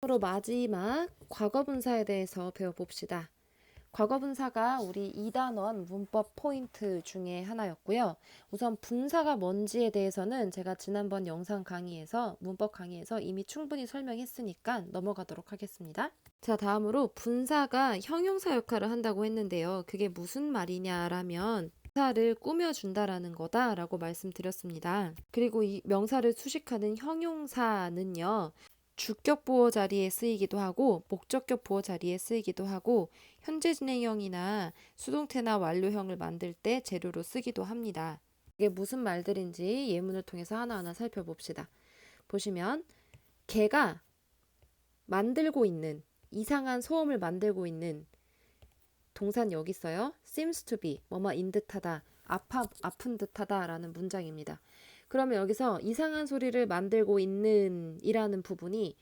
앞으로 마지막 과거분사에 대해서 배워봅시다. 과거분사가 우리 2단원 문법 포인트 중에 하나였고요. 우선 분사가 뭔지에 대해서는 제가 지난번 영상 강의에서 문법 강의에서 이미 충분히 설명했으니까 넘어가도록 하겠습니다. 자, 다음으로 분사가 형용사 역할을 한다고 했는데요. 그게 무슨 말이냐라면 명사를 꾸며준다라는 거다라고 말씀드렸습니다. 그리고 이 명사를 수식하는 형용사는요. 주격 보호 자리에 쓰이기도 하고 목적격 보호 자리에 쓰이기도 하고 현재 진행형이나 수동태나 완료형을 만들 때 재료로 쓰기도 합니다. 이게 무슨 말들인지 예문을 통해서 하나하나 살펴봅시다. 보시면 걔가 만들고 있는 이상한 소음을 만들고 있는 동사는 여기 있어요. seems to be 뭐뭐인 듯하다, 아픈 듯하다 라는 문장입니다. 그러면 여기서 이상한 소리를 만들고 있는 이라는 부분이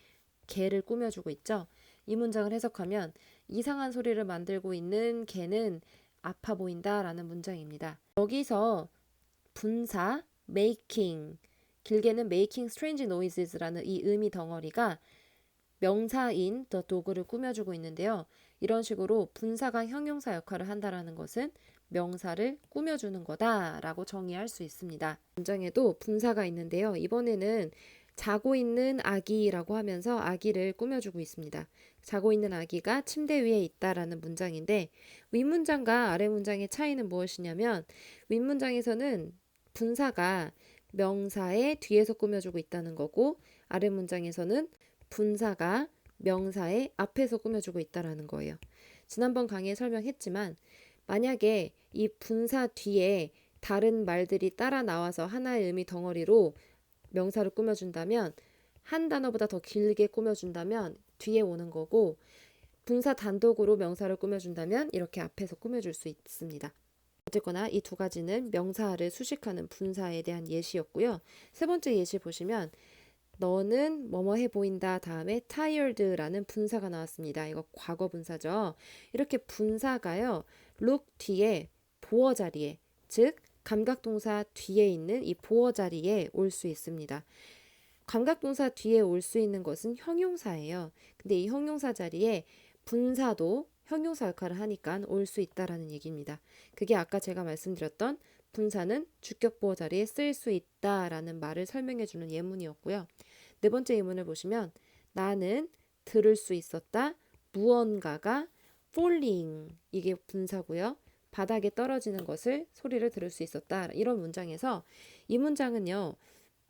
개를 꾸며주고 있죠. 이 문장을 해석하면 이상한 소리를 만들고 있는 개는 아파 보인다 라는 문장입니다. 여기서 분사 making, 길게는 making strange noises라는 이 의미 덩어리가 명사인 the dog를 꾸며주고 있는데요. 이런 식으로 분사가 형용사 역할을 한다는 것은 명사를 꾸며주는 거다라고 정의할 수 있습니다. 문장에도 분사가 있는데요. 이번에는 자고 있는 아기라고 하면서 아기를 꾸며주고 있습니다. 자고 있는 아기가 침대 위에 있다라는 문장인데 윗문장과 아래 문장의 차이는 무엇이냐면 윗문장에서는 분사가 명사의 뒤에서 꾸며주고 있다는 거고 아래 문장에서는 분사가 명사의 앞에서 꾸며주고 있다는 거예요. 지난번 강의에 설명했지만 만약에 이 분사 뒤에 다른 말들이 따라 나와서 하나의 의미 덩어리로 명사를 꾸며준다면 한 단어보다 더 길게 꾸며준다면 뒤에 오는 거고 분사 단독으로 명사를 꾸며준다면 이렇게 앞에서 꾸며줄 수 있습니다. 어쨌거나 이 두 가지는 명사를 수식하는 분사에 대한 예시였고요. 세 번째 예시 보시면 너는 뭐뭐 해 보인다 다음에 tired라는 분사가 나왔습니다. 이거 과거 분사죠. 이렇게 분사가요. look 뒤에 보어 자리에 즉 감각동사 뒤에 있는 이 보어 자리에 올 수 있습니다. 감각동사 뒤에 올 수 있는 것은 형용사예요. 근데 이 형용사 자리에 분사도 형용사 역할을 하니까 올 수 있다라는 얘기입니다. 그게 아까 제가 말씀드렸던 분사는 주격 보어 자리에 쓰일 수 있다라는 말을 설명해 주는 예문이었고요. 네 번째 예문을 보시면 나는 들을 수 있었다. 무언가가 falling 이게 분사고요. 바닥에 떨어지는 것을 소리를 들을 수 있었다. 이런 문장에서 이 문장은요.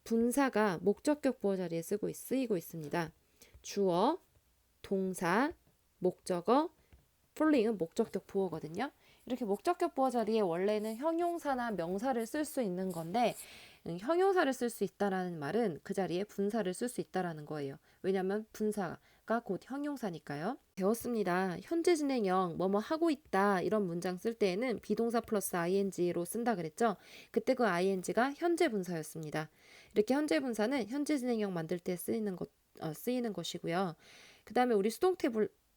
분사가 목적격 보어 자리에 쓰이고 있습니다. 주어, 동사, 목적어, falling은 목적격 보어거든요. 이렇게 목적격 보어 자리에 원래는 형용사나 명사를 쓸 수 있는 건데 형용사를 쓸 수 있다라는 말은 그 자리에 분사를 쓸 수 있다라는 거예요. 왜냐하면 분사가 곧 형용사니까요. 배웠습니다. 현재 진행형 뭐뭐 하고 있다 이런 문장 쓸 때에는 비동사 플러스 ing로 쓴다 그랬죠. 그때 그 ing가 현재 분사였습니다. 이렇게 현재 분사는 현재 진행형 만들 때 쓰이는 것이고요. 그 다음에 우리 수동태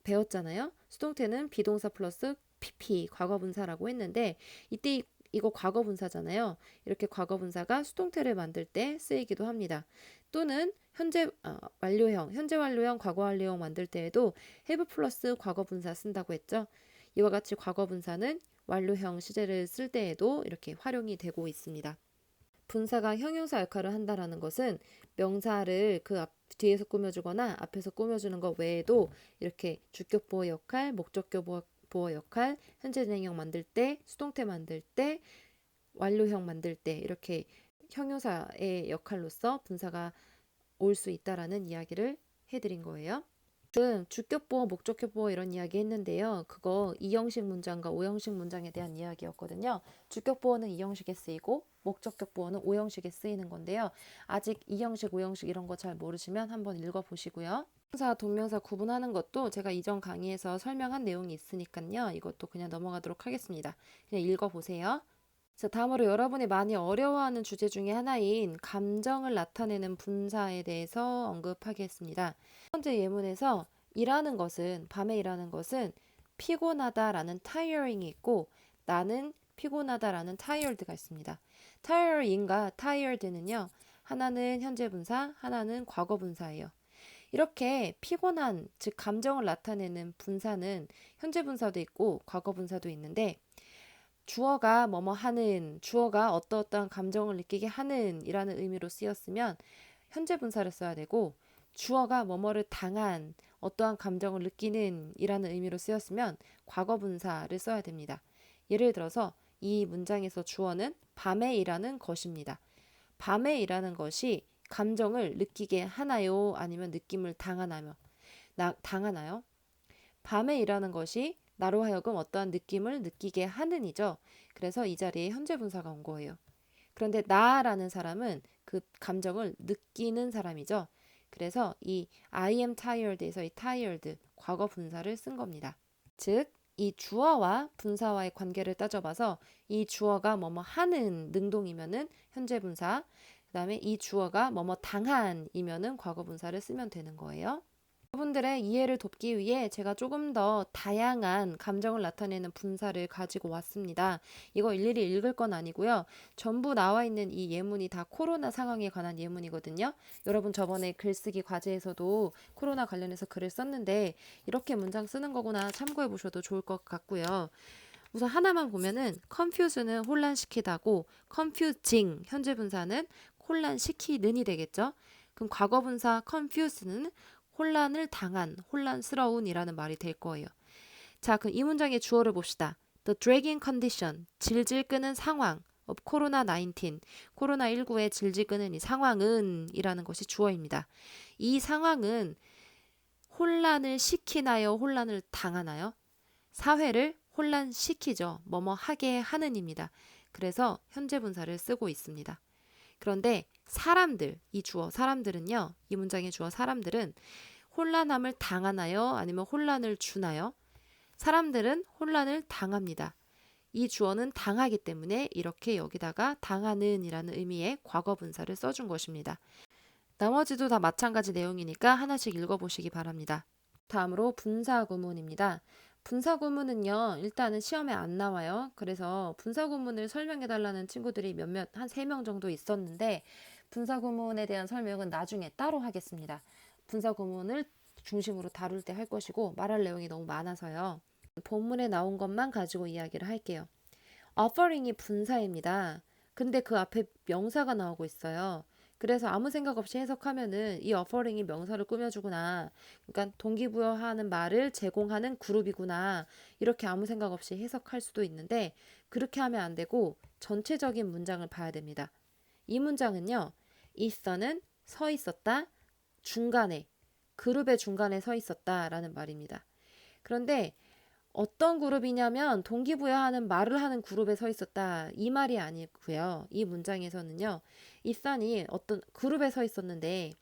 배웠잖아요. 수동태는 비동사 플러스 pp 과거분사라고 했는데 이때 이거 과거분사잖아요. 이렇게 과거분사가 수동태를 만들 때 쓰이기도 합니다. 또는 현재 완료형, 현재 완료형, 과거 완료형 만들 때에도 have 플러스 과거분사 쓴다고 했죠. 이와 같이 과거분사는 완료형 시제를 쓸 때에도 이렇게 활용이 되고 있습니다. 분사가 형용사 역할을 한다는 것은 명사를 그 뒤에서 꾸며주거나 앞에서 꾸며주는 것 외에도 이렇게 주격 보호 역할, 목적격 보호 역할, 현재 진행형 만들 때, 수동태 만들 때, 완료형 만들 때 이렇게 형용사의 역할로서 분사가 올 수 있다라는 이야기를 해드린 거예요. 지금 주격 보호, 목적격 보호 이런 이야기 했는데요. 그거 2형식 문장과 5형식 문장에 대한 이야기였거든요. 주격 보호는 2형식에 쓰이고 목적격 보호는 5형식에 쓰이는 건데요. 아직 2형식, 5형식 이런 거 잘 모르시면 한번 읽어보시고요. 동사, 동명사 구분하는 것도 제가 이전 강의에서 설명한 내용이 있으니까요. 이것도 그냥 넘어가도록 하겠습니다. 그냥 읽어보세요. 자, 다음으로 여러분이 많이 어려워하는 주제 중에 하나인 감정을 나타내는 분사에 대해서 언급하겠습니다. 첫 번째 예문에서 일하는 것은, 밤에 일하는 것은 피곤하다라는 tiring이 있고 나는 피곤하다라는 tired가 있습니다. tiring과 tired는요. 하나는 현재 분사, 하나는 과거 분사예요. 이렇게 피곤한, 즉 감정을 나타내는 분사는 현재 분사도 있고 과거 분사도 있는데 주어가 뭐뭐 하는, 주어가 어떠어떠한 감정을 느끼게 하는 이라는 의미로 쓰였으면 현재 분사를 써야 되고 주어가 뭐뭐를 당한, 어떠한 감정을 느끼는 이라는 의미로 쓰였으면 과거 분사를 써야 됩니다. 예를 들어서 이 문장에서 주어는 밤에 일하는 것입니다. 밤에 일하는 것이 감정을 느끼게 하나요? 아니면 느낌을 당하나요? 밤에 일하는 것이 나로 하여금 어떠한 느낌을 느끼게 하는이죠. 그래서 이 자리에 현재 분사가 온 거예요. 그런데 나라는 사람은 그 감정을 느끼는 사람이죠. 그래서 이 I am tired에서 이 tired 과거 분사를 쓴 겁니다. 즉, 이 주어와 분사와의 관계를 따져봐서 이 주어가 뭐뭐 하는 능동이면은 현재 분사, 그다음에 이 주어가 뭐뭐 당한이면은 과거 분사를 쓰면 되는 거예요. 여러분들의 이해를 돕기 위해 제가 조금 더 다양한 감정을 나타내는 분사를 가지고 왔습니다. 이거 일일이 읽을 건 아니고요. 전부 나와 있는 이 예문이 다 코로나 상황에 관한 예문이거든요. 여러분 저번에 글쓰기 과제에서도 코로나 관련해서 글을 썼는데 이렇게 문장 쓰는 거구나 참고해 보셔도 좋을 것 같고요. 우선 하나만 보면은 confuse는 혼란시키다고 confusing 현재 분사는 혼란시키는이 되겠죠. 그럼 과거 분사 confuse는 혼란을 당한, 혼란스러운이라는 말이 될 거예요. 자, 그럼 이 문장의 주어를 봅시다. The dragging condition, 질질 끄는 상황 of 코로나19, 코로나19의 질질 끄는 이 상황은 이라는 것이 주어입니다. 이 상황은 혼란을 시키나요? 혼란을 당하나요? 사회를 혼란시키죠. 뭐뭐 하게 하는입니다. 그래서 현재 분사를 쓰고 있습니다. 그런데 사람들, 이 주어 사람들은요. 이 문장의 주어 사람들은 혼란함을 당하나요? 아니면 혼란을 주나요? 사람들은 혼란을 당합니다. 이 주어는 당하기 때문에 이렇게 여기다가 당하는 이라는 의미의 과거 분사를 써준 것입니다. 나머지도 다 마찬가지 내용이니까 하나씩 읽어보시기 바랍니다. 다음으로 분사 구문입니다. 분사 구문은요, 일단은 시험에 안 나와요. 그래서 분사 구문을 설명해 달라는 친구들이 한 3명 정도 있었는데 분사 구문에 대한 설명은 나중에 따로 하겠습니다. 분사 구문을 중심으로 다룰 때 할 것이고 말할 내용이 너무 많아서요. 본문에 나온 것만 가지고 이야기를 할게요. offering이 분사입니다. 근데 그 앞에 명사가 나오고 있어요. 그래서 아무 생각 없이 해석하면은 이 offering이 명사를 꾸며주구나. 그러니까 동기부여하는 말을 제공하는 그룹이구나. 이렇게 아무 생각 없이 해석할 수도 있는데 그렇게 하면 안 되고 전체적인 문장을 봐야 됩니다. 이 문장은요. 있어는 서 있었다. 중간에 그룹의 중간에 서 있었다라는 말입니다. 그런데 어떤 그룹이냐면 동기부여하는 말을 하는 그룹에 서 있었다 이 말이 아니고요. 이 문장에서는요. 이산이 어떤 그룹에 서 있었는데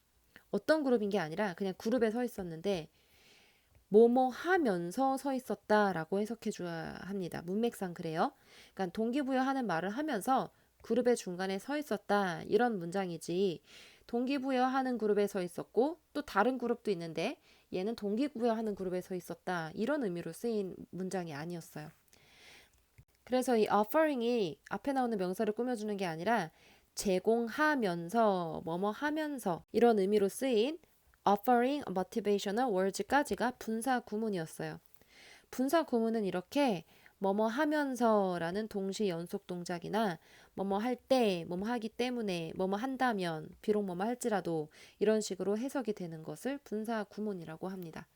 어떤 그룹인 게 아니라 그냥 그룹에 서 있었는데 뭐뭐 하면서 서 있었다라고 해석해 줘야 합니다. 문맥상 그래요. 그러니까 동기부여하는 말을 하면서 그룹의 중간에 서 있었다 이런 문장이지 동기부여하는 그룹에 서 있었고 또 다른 그룹도 있는데 얘는 동기부여하는 그룹에 서 있었다 이런 의미로 쓰인 문장이 아니었어요. 그래서 이 offering이 앞에 나오는 명사를 꾸며주는 게 아니라 제공하면서 뭐뭐 하면서 이런 의미로 쓰인 offering motivational words까지가 분사 구문이었어요. 분사 구문은 이렇게 뭐뭐 하면서라는 동시 연속 동작이나 뭐뭐 할 때, 뭐뭐 하기 때문에, 뭐뭐 한다면, 비록 뭐뭐 할지라도 이런 식으로 해석이 되는 것을 분사 구문이라고 합니다.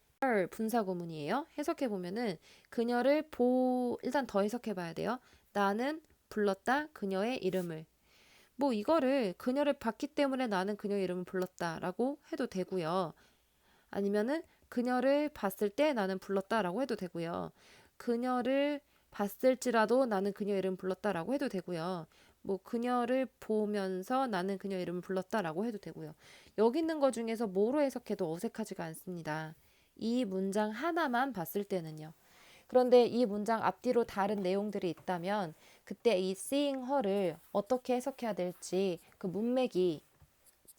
분사 구문이에요. 해석해 보면은 그녀를 일단 더 해석해 봐야 돼요. 나는 불렀다 그녀의 이름을. 뭐 이거를 그녀를 봤기 때문에 나는 그녀의 이름을 불렀다라고 해도 되고요. 아니면은 그녀를 봤을 때 나는 불렀다라고 해도 되고요. 그녀를 봤을지라도 나는 그녀 이름 불렀다라고 해도 되고요. 뭐 그녀를 보면서 나는 그녀 이름을 불렀다라고 해도 되고요. 여기 있는 것 중에서 뭐로 해석해도 어색하지가 않습니다. 이 문장 하나만 봤을 때는요. 그런데 이 문장 앞뒤로 다른 내용들이 있다면 그때 이 seeing her를 어떻게 해석해야 될지 그 문맥이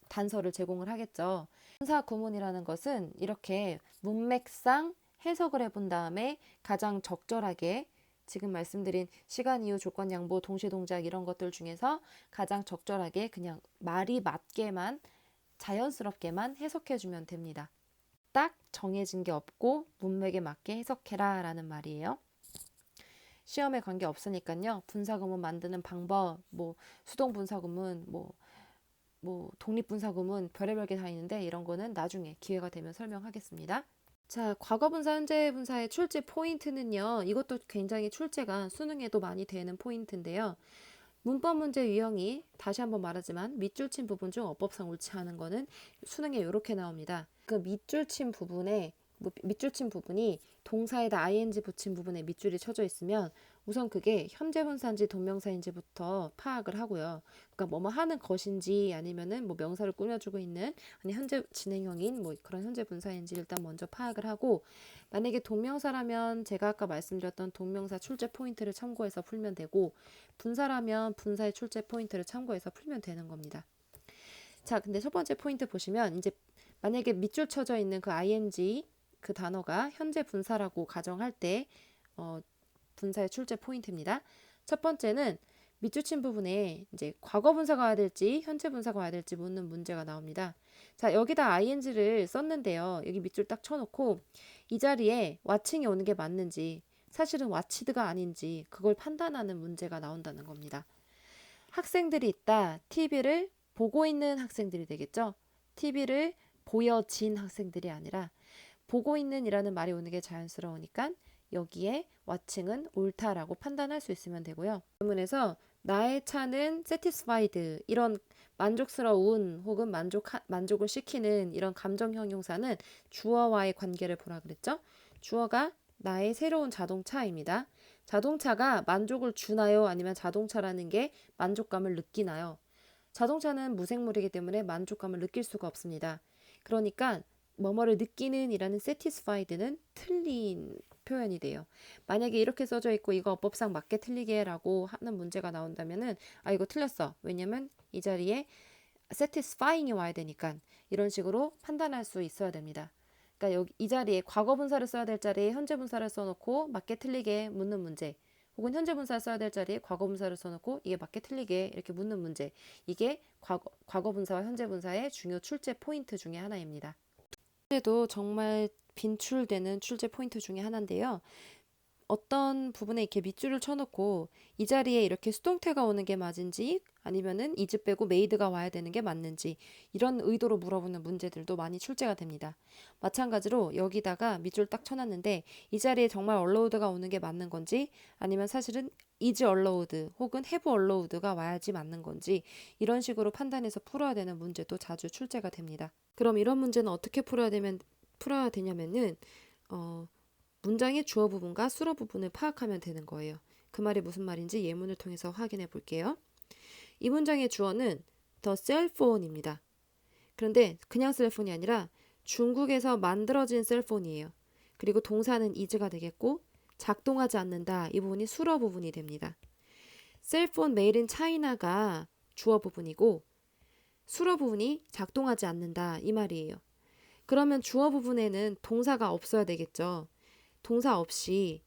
단서를 제공을 하겠죠. 분사 구문이라는 것은 이렇게 문맥상 해석을 해본 다음에 가장 적절하게 지금 말씀드린 시간, 이유, 조건, 양보, 동시 동작 이런 것들 중에서 가장 적절하게 그냥 말이 맞게만 자연스럽게만 해석해주면 됩니다. 딱 정해진 게 없고 문맥에 맞게 해석해라 라는 말이에요. 시험에 관계 없으니까요. 분사구문 만드는 방법, 뭐 수동 분사구문, 뭐 독립분사구문 별의별 게 다 있는데 이런 거는 나중에 기회가 되면 설명하겠습니다. 자, 과거분사, 현재분사의 출제 포인트는요. 이것도 굉장히 출제가 수능에도 많이 되는 포인트인데요. 문법 문제 유형이 다시 한번 말하지만 밑줄 친 부분 중 어법상 옳지 않은 거는 수능에 이렇게 나옵니다. 그 밑줄 친 부분이 동사에다 ing 붙인 부분에 밑줄이 쳐져 있으면 우선 그게 현재 분사인지 동명사인지부터 파악을 하고요. 그러니까 뭐뭐 하는 것인지 아니면은 뭐 명사를 꾸며주고 있는 아니 현재 진행형인 뭐 그런 현재 분사인지 일단 먼저 파악을 하고, 만약에 동명사라면 제가 아까 말씀드렸던 동명사 출제 포인트를 참고해서 풀면 되고, 분사라면 분사의 출제 포인트를 참고해서 풀면 되는 겁니다. 자, 근데 첫 번째 포인트 보시면 이제 만약에 밑줄 쳐져 있는 그 ing 그 단어가 현재 분사라고 가정할 때 분사의 출제 포인트입니다. 첫 번째는 밑줄 친 부분에 이제 과거 분사가 와야 될지 현재 분사가 와야 될지 묻는 문제가 나옵니다. 자, 여기다 ing를 썼는데요. 여기 밑줄 딱 쳐놓고 이 자리에 와칭이 오는 게 맞는지, 사실은 와치드가 아닌지 그걸 판단하는 문제가 나온다는 겁니다. 학생들이 있다. TV를 보고 있는 학생들이 되겠죠. TV를 보여진 학생들이 아니라 보고 있는 이라는 말이 오는 게 자연스러우니까 여기에 와칭은 옳다라고 판단할 수 있으면 되고요. 질문에서 나의 차는 satisfied 이런 만족스러운 혹은 만족을 시키는 이런 감정 형용사는 주어와의 관계를 보라 그랬죠. 주어가 나의 새로운 자동차입니다. 자동차가 만족을 주나요? 아니면 자동차라는 게 만족감을 느끼나요? 자동차는 무생물이기 때문에 만족감을 느낄 수가 없습니다. 그러니까 뭐뭐를 느끼는 이라는 satisfied는 틀린 표현이 돼요. 만약에 이렇게 써져 있고 이거 어법상 맞게 틀리게 라고 하는 문제가 나온다면은 이거 틀렸어. 왜냐면 이 자리에 satisfying이 와야 되니까 이런 식으로 판단할 수 있어야 됩니다. 그러니까 여기 이 자리에 과거 분사를 써야 될 자리에 현재 분사를 써놓고 맞게 틀리게 묻는 문제, 혹은 현재 분사를 써야 될 자리에 과거 분사를 써놓고 이게 맞게 틀리게 이렇게 묻는 문제, 이게 과거 분사와 현재 분사의 중요 출제 포인트 중에 하나입니다. 도 정말 빈출되는 출제 포인트 중에 하나인데요. 어떤 부분에 이렇게 밑줄을 쳐놓고 이 자리에 이렇게 수동태가 오는 게 맞은지 아니면은 is 빼고 made가 와야 되는 게 맞는지 이런 의도로 물어보는 문제들도 많이 출제가 됩니다. 마찬가지로 여기다가 밑줄 딱 쳐놨는데 이 자리에 정말 allowed가 오는 게 맞는 건지 아니면 사실은 is allowed 혹은 have allowed가 와야지 맞는 건지 이런 식으로 판단해서 풀어야 되는 문제도 자주 출제가 됩니다. 그럼 이런 문제는 어떻게 풀어야 되냐면은 문장의 주어 부분과 수로 부분을 파악하면 되는 거예요. 그 말이 무슨 말인지 예문을 통해서 확인해 볼게요. 이 문장의 주어는 the cell phone입니다. 그런데 그냥 셀폰이 아니라 중국에서 만들어진 셀폰이에요. 그리고 동사는 is가 되겠고 작동하지 않는다. 이 부분이 수로 부분이 됩니다. 셀폰 made in China가 주어 부분이고 수로 부분이 작동하지 않는다. 이 말이에요. 그러면 주어 부분에는 동사가 없어야 되겠죠. 동사 없이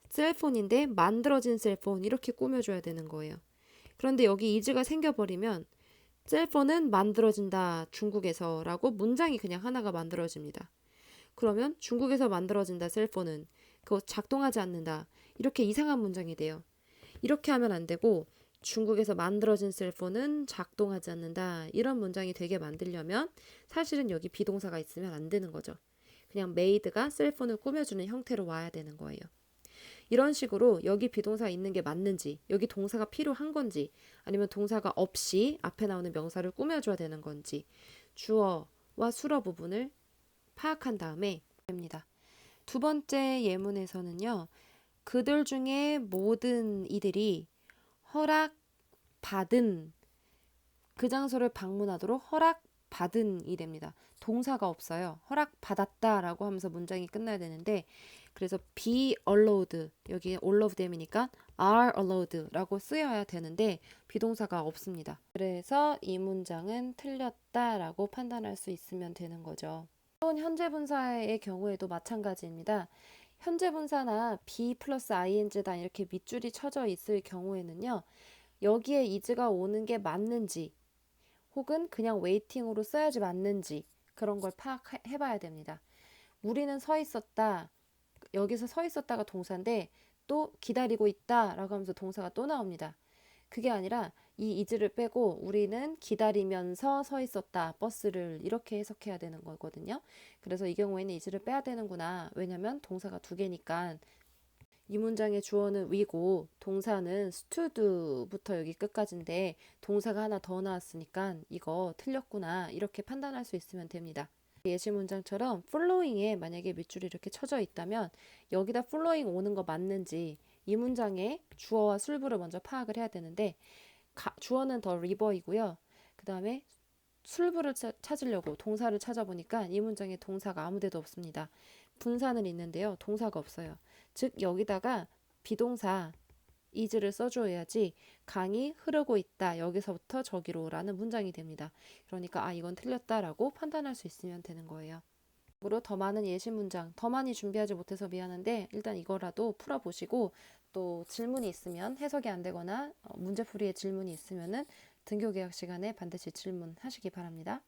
셀폰인데 만들어진 셀폰 이렇게 꾸며줘야 되는 거예요. 그런데 여기 is가 생겨버리면 셀폰은 만들어진다 중국에서 라고 문장이 그냥 하나가 만들어집니다. 그러면 중국에서 만들어진다 셀폰은 그거 작동하지 않는다 이렇게 이상한 문장이 돼요. 이렇게 하면 안 되고 중국에서 만들어진 셀폰은 작동하지 않는다 이런 문장이 되게 만들려면 사실은 여기 비동사가 있으면 안 되는 거죠. 그냥 made가 셀폰을 꾸며주는 형태로 와야 되는 거예요. 이런 식으로 여기 비동사 있는 게 맞는지, 여기 동사가 필요한 건지, 아니면 동사가 없이 앞에 나오는 명사를 꾸며줘야 되는 건지 주어와 수로 부분을 파악한 다음에 됩니다. 두 번째 예문에서는요. 그들 중에 모든 이들이 허락받은 그 장소를 방문하도록 허락받은이 됩니다. 동사가 없어요. 허락받았다라고 하면서 문장이 끝나야 되는데 그래서 be allowed 여기 all of them이니까 are allowed라고 쓰여야 되는데 비동사가 없습니다. 그래서 이 문장은 틀렸다라고 판단할 수 있으면 되는 거죠. 또는 현재 분사의 경우에도 마찬가지입니다. 현재 분사나 be 플러스 ing다 이렇게 밑줄이 쳐져 있을 경우에는요. 여기에 is가 오는 게 맞는지 혹은 그냥 웨이팅으로 써야지 맞는지 그런 걸 파악해 봐야 됩니다. 우리는 서 있었다. 여기서 서 있었다가 동사인데 또 기다리고 있다 라고 하면서 동사가 또 나옵니다. 그게 아니라 이 is를 빼고 우리는 기다리면서 서 있었다. 버스를 이렇게 해석해야 되는 거거든요. 그래서 이 경우에는 is를 빼야 되는구나. 왜냐면 동사가 두 개니까 이 문장의 주어는 we고 동사는 stood부터 여기 끝까지인데 동사가 하나 더 나왔으니까 이거 틀렸구나. 이렇게 판단할 수 있으면 됩니다. 예시 문장처럼 following에 만약에 밑줄이 이렇게 쳐져 있다면 여기다 following 오는 거 맞는지 이 문장의 주어와 술부를 먼저 파악을 해야 되는데 주어는 더 river이고요. 그 다음에 술부를 찾으려고 동사를 찾아보니까 이 문장에 동사가 아무 데도 없습니다. 분사는 있는데요. 동사가 없어요. 즉 여기다가 비동사 is를 써줘야지 강이 흐르고 있다. 여기서부터 저기로 라는 문장이 됩니다. 그러니까 이건 틀렸다라고 판단할 수 있으면 되는 거예요. 으로 더 많은 예시 문장, 더 많이 준비하지 못해서 미안한데 일단 이거라도 풀어보시고 또 질문이 있으면 해석이 안 되거나 문제풀이에 질문이 있으면은 등교 계약 시간에 반드시 질문하시기 바랍니다.